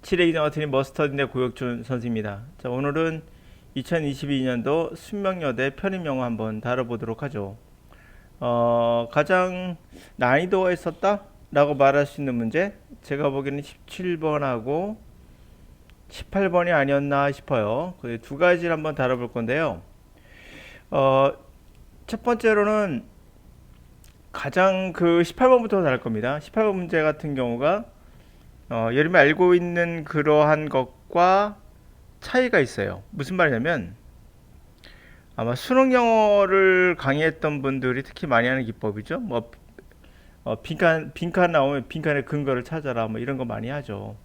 칠레기장어 트린 머스터드인의 고혁준 선수입니다. 자, 오늘은 2022년도 순명여대 편입영어 한번 다뤄보도록 하죠. 가장 난이도가 있었다? 라고 말할 수 있는 문제, 제가 보기에는 17번하고 18번이 아니었나 싶어요. 그 두 가지를 한번 다뤄볼 건데요. 어, 첫 번째로는 가장 그 18번부터 다룰 겁니다. 18번 문제 같은 경우가 여러분이 알고 있는 그러한 것과 차이가 있어요. 무슨 말이냐면 아마 수능 영어를 강의했던 분들이 특히 많이 하는 기법이죠. 뭐 빈칸 나오면 빈칸의 근거를 찾아라 뭐 이런 거 많이 하죠.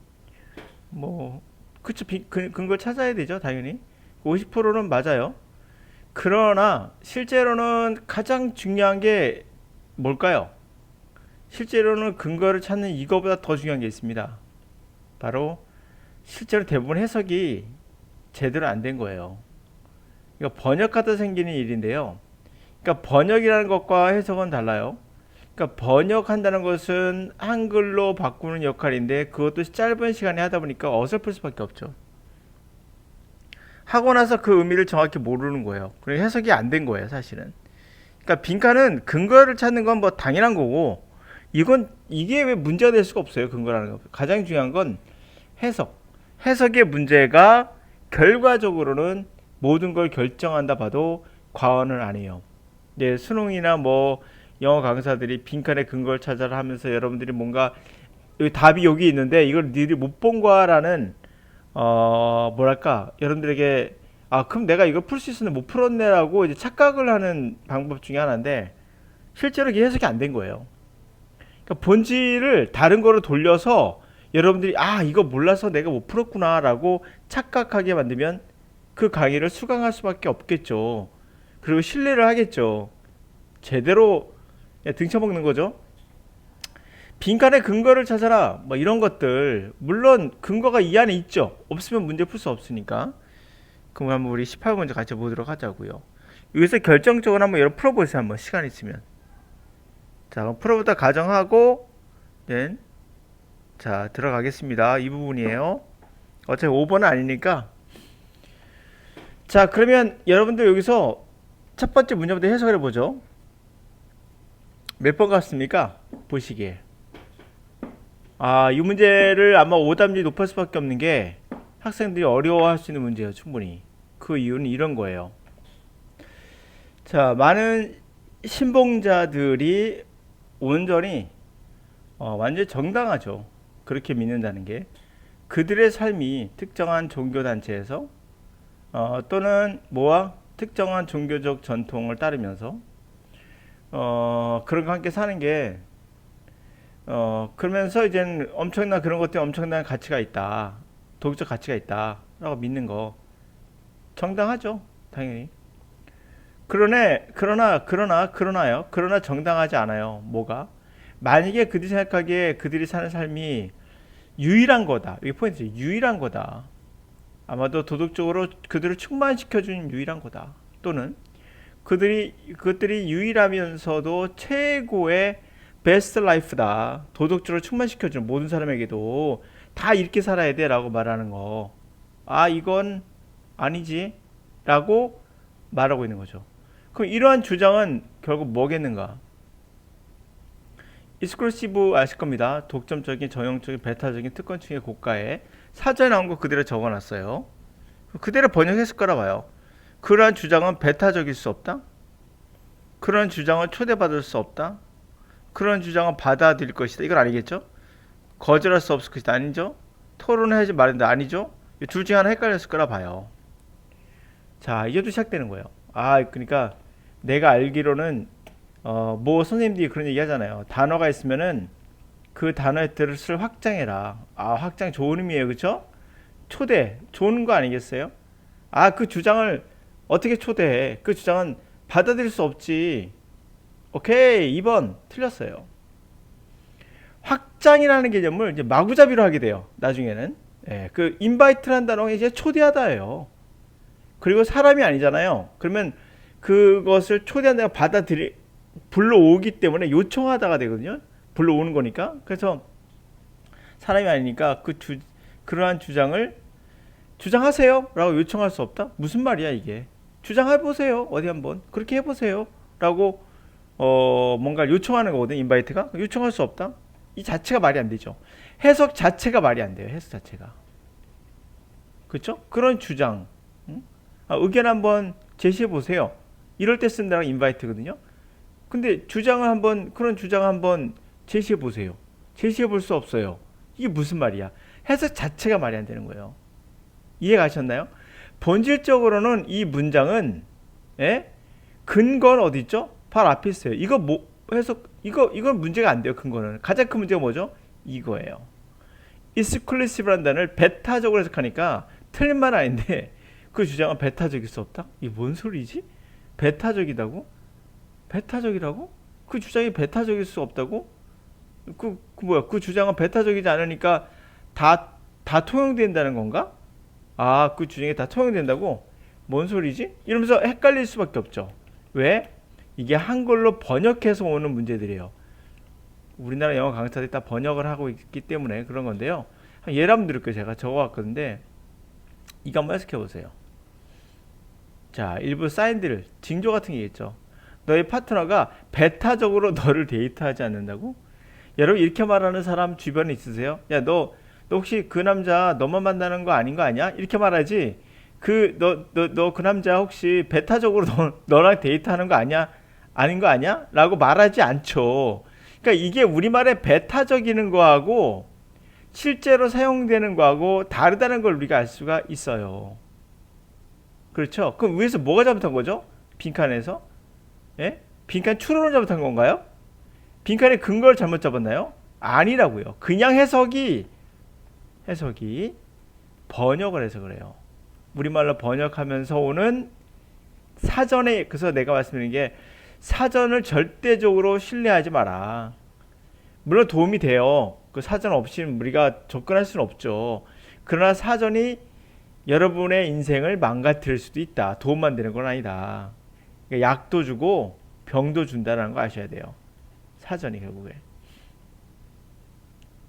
뭐 그쵸, 근거 찾아야 되죠, 당연히. 50%는 맞아요. 그러나 실제로는 가장 중요한 게 뭘까요? 실제로는 근거를 찾는 이거보다 더 중요한 게 있습니다. 바로 실제로 대부분 해석이 제대로 안 된 거예요. 그러니까 번역하다 생기는 일인데요. 그러니까 번역이라는 것과 해석은 달라요. 그러니까 번역한다는 것은 한글로 바꾸는 역할인데 그것도 짧은 시간에 하다 보니까 어설플 수밖에 없죠. 하고 나서 그 의미를 정확히 모르는 거예요. 그리고 해석이 안 된 거예요, 사실은. 그러니까 빈칸은 근거를 찾는 건 뭐 당연한 거고, 이게 왜 문제가 될 수가 없어요, 근거라는 거. 가장 중요한 건 해석. 해석의 문제가 결과적으로는 모든 걸 결정한다 봐도 과언을 안 해요. 이제 수능이나 뭐 영어 강사들이 빈칸에 근거를 찾아라 하면서 여러분들이 뭔가 여기 답이 여기 있는데 이걸 니들이 못 본 거라는 뭐랄까 여러분들에게 그럼 내가 이걸 풀 수 있었는데 못 풀었네라고 이제 착각을 하는 방법 중에 하나인데 실제로 이게 해석이 안 된 거예요. 그러니까 본질을 다른 거로 돌려서 여러분들이 이거 몰라서 내가 못 풀었구나라고 착각하게 만들면 그 강의를 수강할 수밖에 없겠죠. 그리고 신뢰를 하겠죠. 제대로 등쳐먹는 거죠. 빈칸에 근거를 찾아라 뭐 이런 것들, 물론 근거가 이 안에 있죠. 없으면 문제 풀 수 없으니까. 그럼 한번 우리 18번째 같이 보도록 하자고요. 여기서 결정적으로 한번 여러분 풀어보세요. 한번 시간 있으면. 자, 그럼 풀어보다 가정하고 자, 들어가겠습니다. 이 부분이에요. 어차피 5번은 아니니까. 자, 그러면 여러분들 여기서 첫 번째 문제부터 해석을 해보죠. 몇 번 같습니까? 보시기에. 이 문제를 아마 오답률이 높을 수밖에 없는 게 학생들이 어려워할 수 있는 문제예요, 충분히. 그 이유는 이런 거예요. 자, 많은 신봉자들이 온전히 완전히 정당하죠. 그렇게 믿는다는 게 그들의 삶이 특정한 종교단체에서 또는 뭐와 특정한 종교적 전통을 따르면서 그런 거 함께 사는 게 그러면서 이제 엄청난 그런 것 때문에 엄청난 가치가 있다. 도덕적 가치가 있다. 라고 믿는 거 정당하죠. 당연히. 그러나 정당하지 않아요. 뭐가? 만약에 그들이 생각하기에 그들이 사는 삶이 유일한 거다. 이게 포인트죠. 유일한 거다. 아마도 도덕적으로 그들을 충만시켜주는 유일한 거다. 또는 그것들이 유일하면서도 최고의 베스트 라이프다. 도덕적으로 충만시켜주는 모든 사람에게도 다 이렇게 살아야 돼 라고 말하는 거. 이건 아니지 라고 말하고 있는 거죠. 그럼 이러한 주장은 결국 뭐겠는가? 익스클루시브 아실 겁니다. 독점적인, 전형적인, 배타적인 특권층의 고가에 사전에 나온 거 그대로 적어놨어요. 그대로 번역했을 거라 봐요. 그러한 주장은 배타적일 수 없다. 그런 주장은 초대받을 수 없다. 그런 주장은 받아들일 것이다. 이건 아니겠죠? 거절할 수 없을 것이다. 아니죠? 토론하지 말는데 아니죠? 둘 중에 하나 헷갈렸을 거라 봐요. 자, 이제도 시작되는 거예요. 그러니까 내가 알기로는 뭐 선생님들이 그런 얘기 하잖아요. 단어가 있으면은 그 단어의 뜻을 확장해라. 확장 좋은 의미예요. 그쵸? 초대. 좋은 거 아니겠어요? 그 주장을 어떻게 초대해? 그 주장은 받아들일 수 없지. 오케이. 2번. 틀렸어요. 확장이라는 개념을 이제 마구잡이로 하게 돼요. 나중에는. 그 인바이트라는 단어가 이제 초대하다예요. 그리고 사람이 아니잖아요. 그러면 그것을 초대한다고 불러오기 때문에 요청하다가 되거든요. 불러오는 거니까. 그래서 사람이 아니니까 그러한 주장을 주장하세요 라고 요청할 수 없다? 무슨 말이야 이게? 주장해보세요. 어디 한번 그렇게 해보세요 라고 뭔가 요청하는 거거든. 인바이트가 요청할 수 없다? 이 자체가 말이 안 되죠. 해석 자체가 말이 안 돼요. 해석 자체가. 그렇죠? 그런 주장, 응? 의견 한번 제시해 보세요. 이럴 때 쓴다는 인바이트거든요. 근데 주장을 한번 그런 주장 한번 제시해 보세요. 제시해 볼 수 없어요. 이게 무슨 말이야? 해석 자체가 말이 안 되는 거예요. 이해 가셨나요? 본질적으로는 이 문장은 근거는 어디 있죠? 바로 앞에 있어요. 이거 뭐 해석 이건 문제가 안 돼요. 근거는 가장 큰 문제가 뭐죠? 이거예요. exclusive라는 단어를 배타적으로 해석하니까 틀린 말 아닌데 그 주장은 배타적일 수 없다? 이게 뭔 소리지? 배타적이라고? 배타적이라고? 그 주장이 배타적일 수 없다고? 그 주장은 배타적이지 않으니까 다 통용된다는 건가? 그 주장이 다 통용된다고? 뭔 소리지? 이러면서 헷갈릴 수밖에 없죠. 왜? 이게 한글로 번역해서 오는 문제들이에요. 우리나라 영어 강사들이 다 번역을 하고 있기 때문에 그런 건데요. 예를 한번 드릴게요. 제가 적어왔거든데 이거 한번 해석해 보세요. 자, 일부 사인들, 징조 같은 게 있죠. 너의 파트너가 배타적으로 너를 데이트하지 않는다고? 여러분 이렇게 말하는 사람 주변에 있으세요? 야, 너 혹시 그 남자 너만 만나는 거 아닌 거 아니야? 이렇게 말하지. 너 그 남자 혹시 배타적으로 너랑 데이트하는 거 아니야? 아닌 거 아니야? 라고 말하지 않죠. 그러니까 이게 우리말에 배타적이는 거하고 실제로 사용되는 거하고 다르다는 걸 우리가 알 수가 있어요. 그렇죠? 그럼 위에서 뭐가 잘못한 거죠? 빈칸에서? 예? 빈칸 추론을 잘못한 건가요? 빈칸의 근거를 잘못 잡았나요? 아니라고요. 그냥 해석이 번역을 해서 그래요. 우리말로 번역하면서 오는 사전에, 그래서 내가 말씀드린 게 사전을 절대적으로 신뢰하지 마라. 물론 도움이 돼요. 그 사전 없이는 우리가 접근할 수는 없죠. 그러나 사전이 여러분의 인생을 망가뜨릴 수도 있다. 도움만 되는 건 아니다. 그러니까 약도 주고 병도 준다는 거 아셔야 돼요. 사전이 결국에.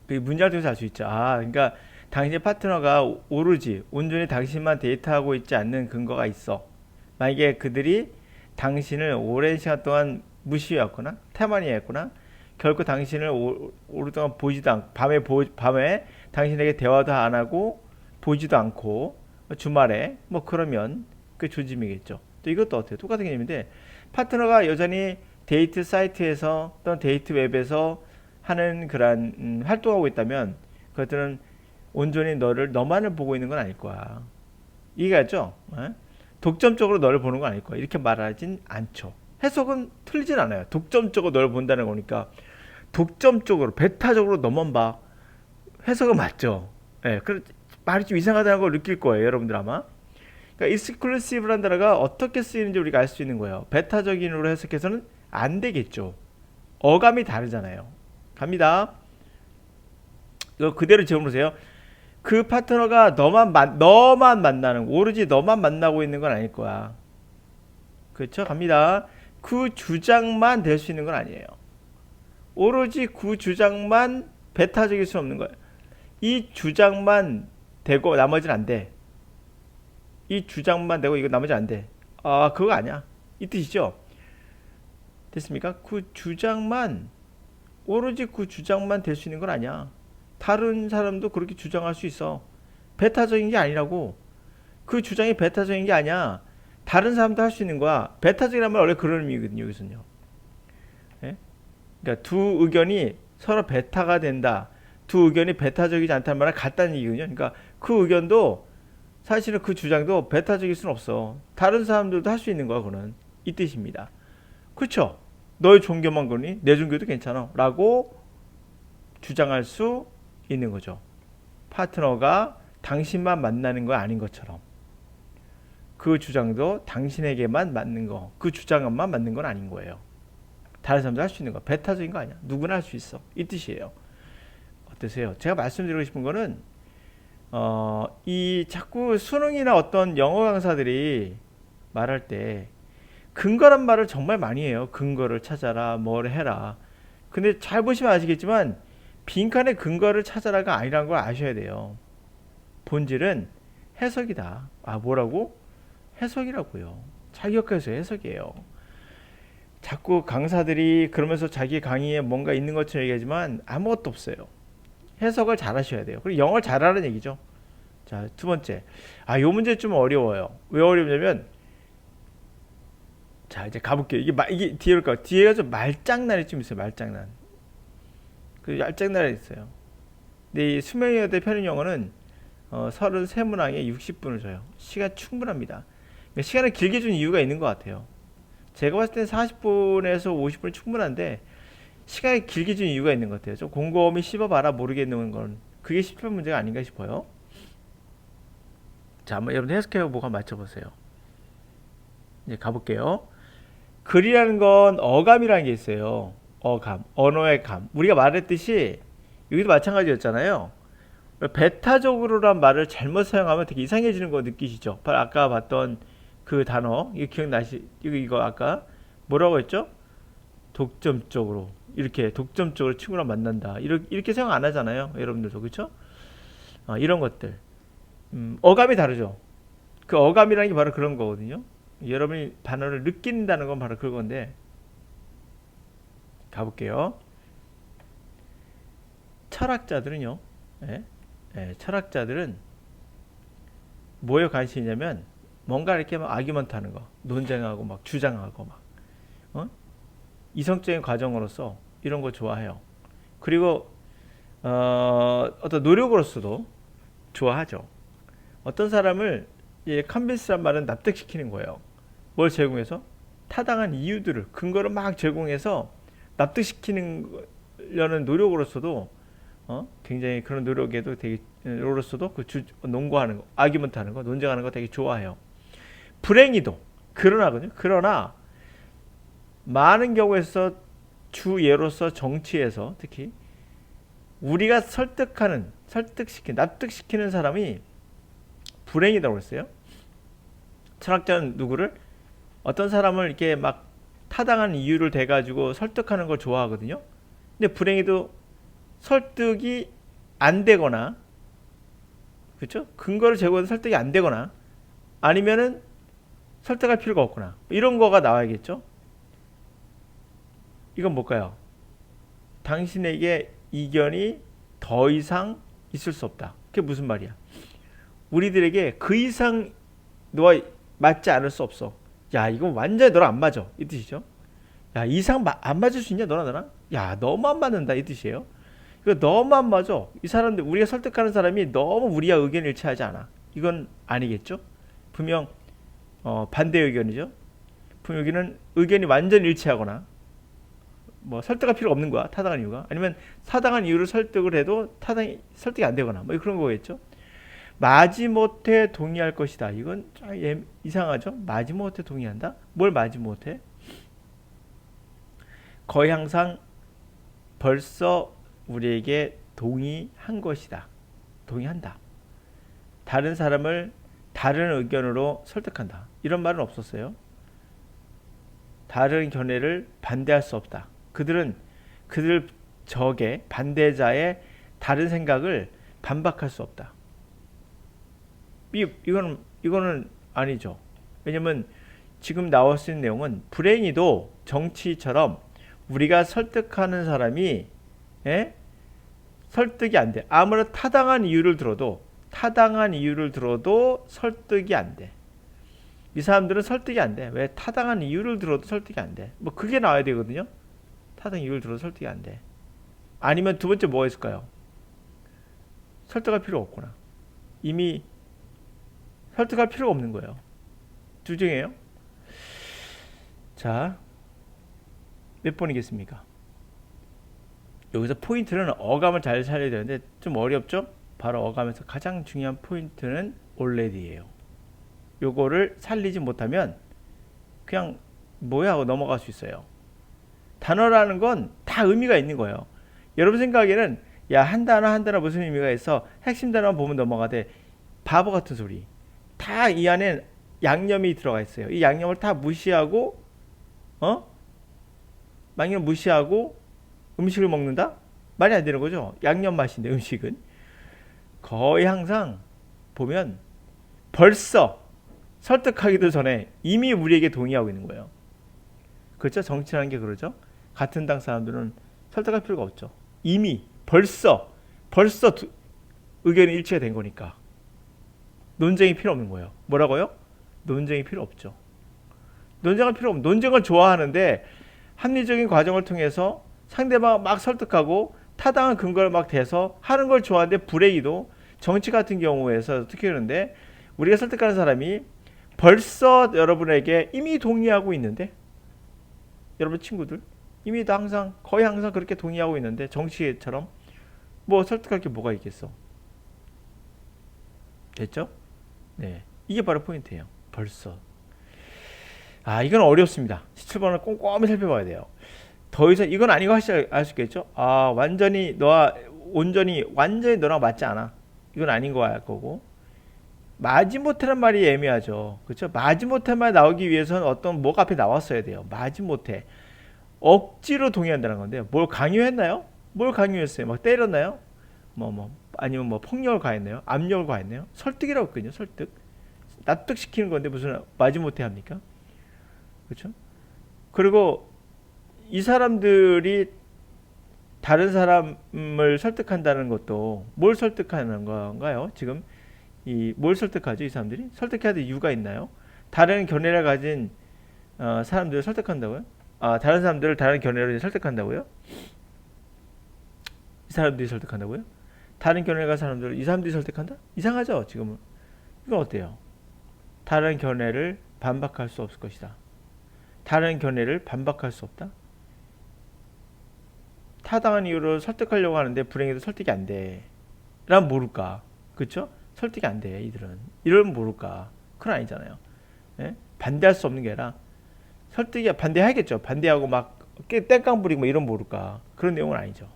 그 문장을 통해서 알 수 있죠. 그러니까 당신의 파트너가 오로지 온전히 당신만 데이트하고 있지 않는 근거가 있어. 만약에 그들이 당신을 오랜 시간 동안 무시해왔거나 태만이했거나 결코 당신을 오랫동안 보지도 않고 밤에 당신에게 대화도 안 하고 보지도 않고 주말에 뭐 그러면 그 조짐이겠죠. 또 이것도 어때요? 똑같은 개념인데 파트너가 여전히 데이트 사이트에서 또는 데이트 웹에서 하는 그런 활동하고 있다면 그것들은 온전히 너만을 보고 있는 건 아닐 거야. 이해가죠? 독점적으로 너를 보는 건 아닐 거야. 이렇게 말하진 않죠. 해석은 틀리진 않아요. 독점적으로 너를 본다는 거니까 독점적으로 배타적으로 너만 봐. 해석은 맞죠. 말이 좀 이상하다는 걸 느낄 거예요. 여러분들 아마. 그러니까 exclusive라는 단어가 어떻게 쓰이는지 우리가 알 수 있는 거예요. 배타적인으로 해석해서는 안 되겠죠. 어감이 다르잖아요. 갑니다. 이거 그대로 지어보세요. 그 파트너가 너만 만나는, 오로지 너만 만나고 있는 건 아닐 거야. 그렇죠? 갑니다. 그 주장만 될 수 있는 건 아니에요. 오로지 그 주장만 배타적일 수 없는 거예요. 이 주장만 되고 나머지는 안 돼. 이 주장만 되고 이거 나머지 안 돼. 그거 아니야. 이 뜻이죠? 됐습니까? 그 주장만, 오로지 그 주장만 될 수 있는 건 아니야. 다른 사람도 그렇게 주장할 수 있어. 배타적인 게 아니라고. 그 주장이 배타적인 게 아니야. 다른 사람도 할 수 있는 거야. 배타적이라면 원래 그런 의미거든요. 여기서는요. 그러니까 두 의견이 서로 배타가 된다. 두 의견이 배타적이지 않다는 말은 같다는 얘기거든요. 그러니까 그 의견도 사실은 그 주장도 배타적일 수는 없어. 다른 사람들도 할 수 있는 거야. 그거는 이 뜻입니다. 그렇죠? 너의 종교만 그러니 내 종교도 괜찮아 라고 주장할 수 있는 거죠. 파트너가 당신만 만나는 거 아닌 것처럼 그 주장도 당신에게만 맞는 거, 그 주장만 맞는 건 아닌 거예요. 다른 사람도 할 수 있는 거, 배타적인 거 아니야. 누구나 할 수 있어. 이 뜻이에요. 어떠세요? 제가 말씀드리고 싶은 거는 이 자꾸 수능이나 어떤 영어 강사들이 말할 때 근거란 말을 정말 많이 해요. 근거를 찾아라, 뭘 해라. 근데 잘 보시면 아시겠지만 빈칸에 근거를 찾아라가 아니라는 걸 아셔야 돼요. 본질은 해석이다. 아, 뭐라고? 해석이라고요. 자기역해서 해석이에요. 자꾸 강사들이 그러면서 자기 강의에 뭔가 있는 것처럼 얘기하지만 아무것도 없어요. 해석을 잘 하셔야 돼요. 그리고 영어를 잘하는 얘기죠. 자, 두 번째. 아, 요 문제 좀 어려워요. 왜 어렵냐면, 자, 이제 가볼게요. 이게 뒤에 올까? 뒤에가 좀 말장난이 좀 있어요. 말장난. 그 말장난이 있어요. 근데 이 수명여대 편입영어는 33문항에 60분을 줘요. 시간 충분합니다. 그러니까 시간을 길게 준 이유가 있는 것 같아요. 제가 봤을 때 40분에서 50분이 충분한데 시간을 길게 준 이유가 있는 것 같아요. 좀 곰곰이 씹어봐라 모르겠는 건 그게 10분 문제가 아닌가 싶어요. 자, 한번 여러분 해석해보고 한번 맞춰보세요. 이제 가볼게요. 글이라는 건 어감이라는 게 있어요. 어감, 언어의 감. 우리가 말했듯이 여기도 마찬가지였잖아요. 배타적으로란 말을 잘못 사용하면 되게 이상해지는 거 느끼시죠? 바로 아까 봤던 그 단어, 이거 기억나시? 이거 아까 뭐라고 했죠? 독점적으로 이렇게 독점적으로 친구랑 만난다. 이렇게 생각 안 하잖아요, 여러분들도 그렇죠? 이런 것들. 어감이 다르죠. 그 어감이라는 게 바로 그런 거거든요. 여러분이 단어를 느낀다는 건 바로 그건데 가볼게요. 철학자들은요. 예? 철학자들은 뭐에 관심이 있냐면 뭔가 이렇게 막 아규먼트 하는 거, 논쟁하고 막 주장하고 막 이성적인 과정으로서 이런 거 좋아해요. 그리고 어떤 노력으로서도 좋아하죠. 어떤 사람을 컨빈스란 말은 납득시키는 거예요. 뭘 제공해서? 타당한 이유들을 근거를 막 제공해서 납득시키려는 노력으로서도 굉장히 그런 노력에도 되게 로로서도 논거하는 거, 아규먼트 하는 거, 논쟁하는 거 되게 좋아해요. 불행히도 그러나거든요. 그러나 많은 경우에서 주 예로서 정치에서 특히 우리가 납득시키는 사람이 불행이라고 했어요. 철학자는 누구를? 어떤 사람을 이렇게 막 타당한 이유를 대가지고 설득하는 걸 좋아하거든요. 근데 불행히도 설득이 안 되거나, 그렇죠? 근거를 제공해서 설득이 안 되거나, 아니면은 설득할 필요가 없거나, 이런 거가 나와야겠죠? 이건 뭘까요? 당신에게 이견이 더 이상 있을 수 없다. 그게 무슨 말이야? 우리들에게 그 이상 너와 맞지 않을 수 없어. 야, 이건 완전히 너랑 안 맞아. 이 뜻이죠. 야, 이상 안 맞을 수 있냐, 너랑? 야, 너무 안 맞는다. 이 뜻이에요. 이거 너무 안 맞아. 이 사람들, 우리가 설득하는 사람이 너무 우리와 의견이 일치하지 않아. 이건 아니겠죠? 분명 반대 의견이죠. 분명 여기는 의견이 완전히 일치하거나 뭐 설득할 필요가 없는 거야. 타당한 이유가. 아니면 타당한 이유를 설득을 해도 설득이 안 되거나 뭐 그런 거겠죠. 마지못해 동의할 것이다. 이건 좀 이상하죠. 마지못해 동의한다? 뭘 마지못해? 거의 항상 벌써 우리에게 동의한 것이다. 동의한다. 다른 사람을 다른 의견으로 설득한다. 이런 말은 없었어요. 다른 견해를 반대할 수 없다. 그들 적의 반대자의 다른 생각을 반박할 수 없다. 이거는 아니죠. 왜냐면 지금 나올 수 있는 내용은 불행히도 정치처럼 우리가 설득하는 사람이 설득이 안 돼. 아무런 타당한 이유를 들어도 설득이 안 돼. 이 사람들은 설득이 안 돼. 왜? 타당한 이유를 들어도 설득이 안 돼. 뭐 그게 나와야 되거든요. 타당한 이유를 들어도 설득이 안 돼. 아니면 두 번째 뭐가 있을까요? 설득할 필요 없구나. 이미 설득할 필요가 없는 거예요. 둘 중에요. 자, 몇 번이겠습니까? 여기서 포인트는 어감을 잘 살려야 되는데 좀 어렵죠? 바로 어감에서 가장 중요한 포인트는 already예요. 요거를 살리지 못하면 그냥 뭐야 하고 넘어갈 수 있어요. 단어라는 건 다 의미가 있는 거예요. 여러분 생각에는 야, 한 단어 무슨 의미가 있어? 핵심 단어만 보면 넘어가대. 바보 같은 소리. 다 이 안에 양념이 들어가 있어요. 이 양념을 다 무시하고 양념 무시하고 음식을 먹는다? 말이 안 되는 거죠. 양념 맛인데 음식은 거의 항상 보면 벌써 설득하기도 전에 이미 우리에게 동의하고 있는 거예요. 그렇죠? 정치라는 게 그러죠. 같은 당 사람들은 설득할 필요가 없죠. 이미 벌써 의견이 일치가 된 거니까 논쟁이 필요 없는 거예요. 뭐라고요? 논쟁이 필요 없죠. 논쟁할 필요 없는, 논쟁을 좋아하는데 합리적인 과정을 통해서 상대방을 막 설득하고 타당한 근거를 막 대서 하는 걸 좋아하는데 불행히도 정치 같은 경우에서 특히 그런데 우리가 설득하는 사람이 벌써 여러분에게 이미 동의하고 있는데, 여러분 친구들 이미 항상 거의 항상 그렇게 동의하고 있는데 정치처럼 뭐 설득할 게 뭐가 있겠어. 됐죠? 네, 이게 바로 포인트예요. 벌써. 이건 어렵습니다. 17번을 꼼꼼히 살펴봐야 돼요. 더 이상 이건 아니고 알 수 있겠죠? 완전히 완전히 너랑 맞지 않아. 이건 아닌 거고. 마지못해란 말이 애매하죠. 그렇죠? 마지못해 말 나오기 위해서는 어떤 뭐가 앞에 나왔어야 돼요. 마지못해. 억지로 동의한다는 건데 뭘 강요했나요? 뭘 강요했어요? 막 때렸나요? 아니면 뭐 폭력을 가했나요? 압력을 가했나요? 설득이라고 했거든요. 설득. 납득시키는 건데 무슨 마지못해 합니까? 그렇죠? 그리고 이 사람들이 다른 사람을 설득한다는 것도 뭘 설득하는 건가요? 지금 뭘 설득하죠? 이 사람들이 설득해야 될 이유가 있나요? 다른 견해를 가진 사람들을 설득한다고요? 다른 사람들을 다른 견해를 설득한다고요? 이 사람들이 설득한다고요? 다른 견해를 가진 사람들을 이 사람들이 설득한다? 이상하죠? 지금은. 이건 어때요? 다른 견해를 반박할 수 없을 것이다. 다른 견해를 반박할 수 없다? 타당한 이유로 설득하려고 하는데 불행히도 설득이 안 돼. 라면 모를까? 그쵸? 설득이 안 돼, 이들은. 이러면 모를까? 그건 아니잖아요. 예? 반대할 수 없는 게 아니라 설득이 반대하겠죠. 반대하고 막 땡깡 부리고 뭐 이러면 모를까? 그런 내용은 아니죠.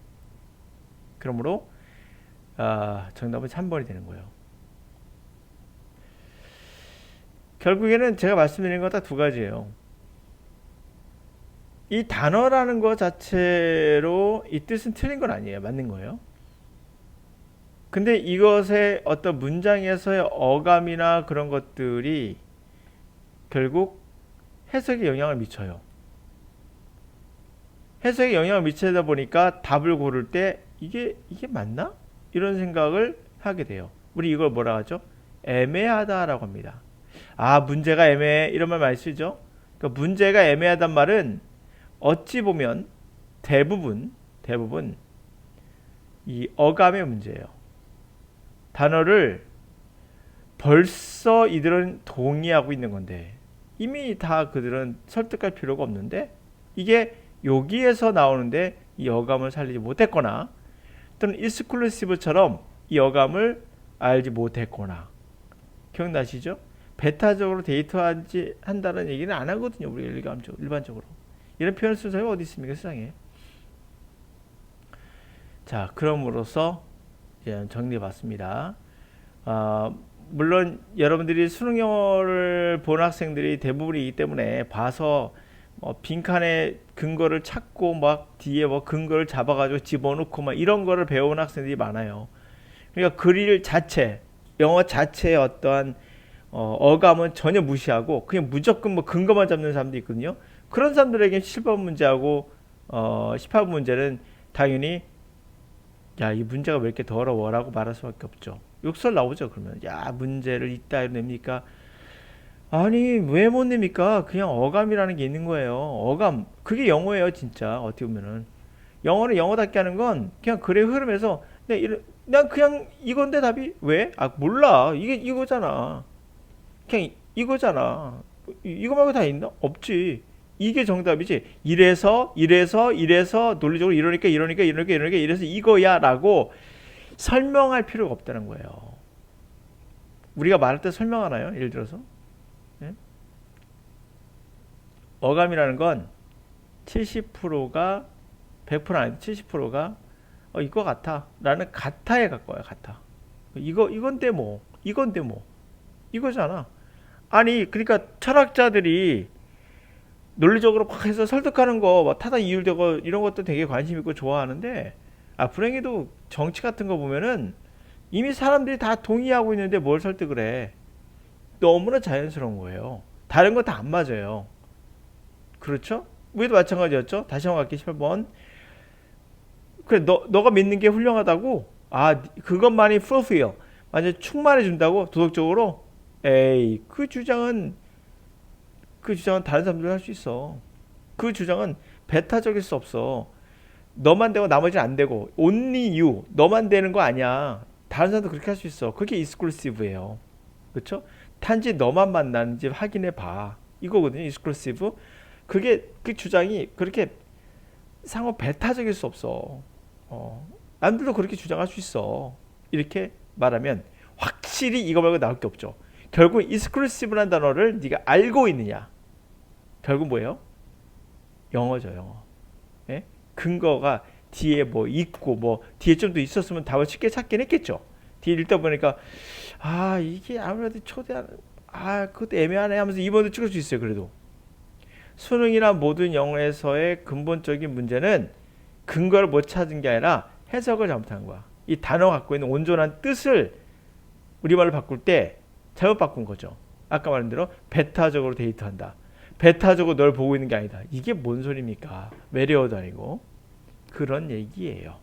그러므로 정답은 3번이 되는 거예요. 결국에는 제가 말씀드린 건 딱 두 가지예요. 이 단어라는 것 자체로 이 뜻은 틀린 건 아니에요. 맞는 거예요. 근데 이것의 어떤 문장에서의 어감이나 그런 것들이 결국 해석에 영향을 미쳐요. 해석에 영향을 미치다 보니까 답을 고를 때 이게 맞나? 이런 생각을 하게 돼요. 우리 이걸 뭐라 하죠? 애매하다라고 합니다. 문제가 애매해. 이런 말 많이 쓰죠? 그러니까 문제가 애매하단 말은 어찌 보면 대부분 이 어감의 문제예요. 단어를 벌써 이들은 동의하고 있는 건데 이미 다 그들은 설득할 필요가 없는데 이게 여기에서 나오는데 이 어감을 살리지 못했거나 또는 익스클루시브처럼 이 어감을 알지 못했거나. 기억나시죠? 베타적으로 데이터하지 한다는 얘기는 안 하거든요. 우리 일반적으로. 이런 표현 쓸 사람이 어디 있습니까? 세상에. 자, 그럼으로써 이제 정리해봤습니다. 물론 여러분들이 수능 영어를 본 학생들이 대부분이기 때문에 봐서 빈칸에 근거를 찾고 막 뒤에 뭐 근거를 잡아가지고 집어넣고 막 이런 거를 배운 학생들이 많아요. 그러니까 글일 자체, 영어 자체의 어떠한 어감은 전혀 무시하고 그냥 무조건 뭐 근거만 잡는 사람도 있거든요. 그런 사람들에게 7번 문제하고 18번 문제는 당연히 이 문제가 왜 이렇게 더러워 라고 말할 수밖에 없죠. 욕설 나오죠. 그러면 문제를 이따 냅니까? 아니 왜 못 냅니까? 그냥 어감이라는 게 있는 거예요. 어감 그게 영어예요. 진짜 어떻게 보면은 영어는 영어답게 하는 건 그냥 글의 흐름에서 난 그냥 이건데 답이 왜? 몰라. 이게 이거잖아. 그냥 이거잖아. 이거 말고 다 있나? 없지. 이게 정답이지. 이래서 논리적으로 이러니까 이래서 이거야 라고 설명할 필요가 없다는 거예요. 우리가 말할 때 설명하나요? 예를 들어서 네? 어감이라는 건 70%가 100% 아니고 70%가 이거 같아 라는 같아에 가까워요. 같아. 이건데 뭐 이거잖아. 아니 그러니까 철학자들이 논리적으로 막 해서 설득하는 거, 타당 이율되고 이런 것도 되게 관심 있고 좋아하는데 불행히도 정치 같은 거 보면은 이미 사람들이 다 동의하고 있는데 뭘 설득을 해? 너무나 자연스러운 거예요. 다른 거 다 안 맞아요. 그렇죠? 우리도 마찬가지였죠. 다시 한번 갈게 18번. 그래 너가 믿는 게 훌륭하다고? 아 그것만이 fulfill 완전 충만해 준다고 도덕적으로? 에이 그 주장은 다른 사람들 할 수 있어. 그 주장은 배타적일 수 없어. 너만 되고 나머지는 안 되고 only you 너만 되는 거 아니야. 다른 사람도 그렇게 할 수 있어. 그게 exclusive예요. 그렇죠? 단지 너만 만나는지 확인해 봐. 이거거든요. exclusive. 그게 그 주장이 그렇게 상호 배타적일 수 없어. 남들도 그렇게 주장할 수 있어. 이렇게 말하면 확실히 이거 말고 나올 게 없죠. 결국 exclusive라는 단어를 네가 알고 있느냐. 결국 뭐예요? 영어죠, 영어. 예? 근거가 뒤에 뭐 있고 뭐 뒤에 좀 더 있었으면 답을 쉽게 찾긴 했겠죠. 뒤에 읽다 보니까 아 이게 아무래도 초대하는 그것도 애매하네 하면서 2번도 찍을 수 있어요. 그래도 수능이나 모든 영어에서의 근본적인 문제는 근거를 못 찾은 게 아니라 해석을 잘못한 거야. 이 단어가 갖고 있는 온전한 뜻을 우리말로 바꿀 때 잘못 바꾼 거죠. 아까 말한 대로 배타적으로 데이트한다. 배타적으로 널 보고 있는 게 아니다. 이게 뭔 소리입니까? 외래어도 아니고. 그런 얘기예요.